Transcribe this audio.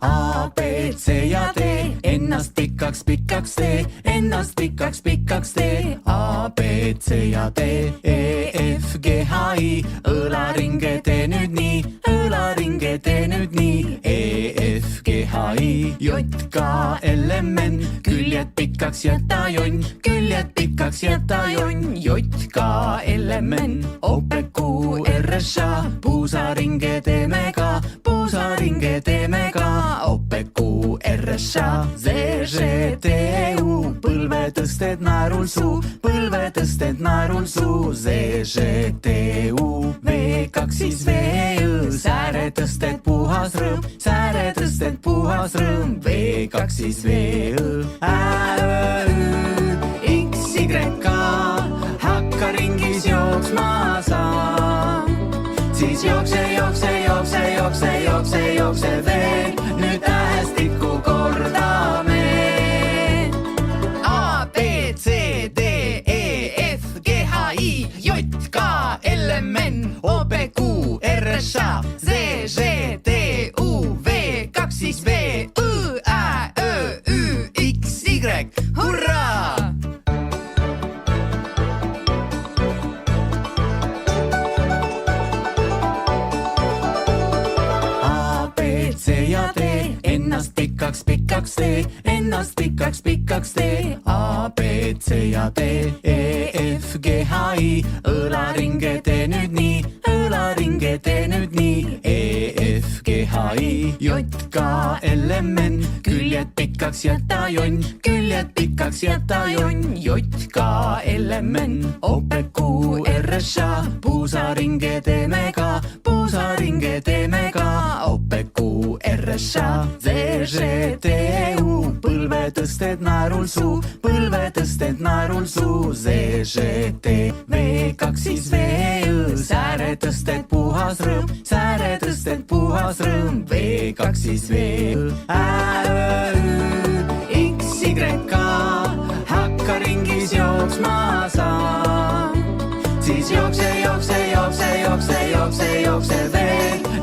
A, B, C ja D, ennast pikaks tee, ennast pikaks tee. A, B, C ja D, E, F, G, H, I, õlaringe tee nüüd nii, õlaringe tee nüüd nii. E, F, G, H, I, J, K, L, M, N, küljed pikaks jäta jonn, küljed pikaks jäta jonn. J, K, L, M, N, O, P, Q, R, S, A, puusaringe teeme ka, puusaringe teeme ka. O, P, Q, R, S, A, Z, Ž, T, U, põlve tõsted naerul suu, põlve tõsted naerul suu. Z, Ž, T, U, V2 siis V, Õ, sääre tõsted puhas rõõm, sääre tõsted puhas rõõm. V2 siis V, Õ, Ä, Ü, X, Y, K, hakka ringis jooksma sa. Siis jookse veel, nüüd tähestikku kordame. A, B, C, D, E, F, G, H, I, J, K, L, M, N, O, P, Q, R, S, A, Z, Ž, T, U, V2 siis V, Õ, Ä, Ö, Ü, X, Y, hurraa! Ennast pikaks tee, ennast pikaks tee. A, B, C ja D, E, F, G, H, I, õlaringe tee nüüd nii, õlaringe tee nüüd nii. E, F, G, H, I, J, K, L, M, N, küljed pikaks jäta jonn, küljed pikaks jäta jonn. J, K, L, M, N, O, P, Q, R, S, A, puusaringe teeme ka, puusaringe teeme ka. O, P, Q, R, S, A, Z, Ž, T, U, põlve tõsted naerul suu, põlve tõsted naerul suu. Z, Ž, T, V2 siis V, Õ, sääre tõsted puhas rõõm, sääre tõsted puhas rõõm. V2 siis V, Õ, Ä, Ü, X, Y, K, hakka ringis jooksma sa. Siis jookse veel.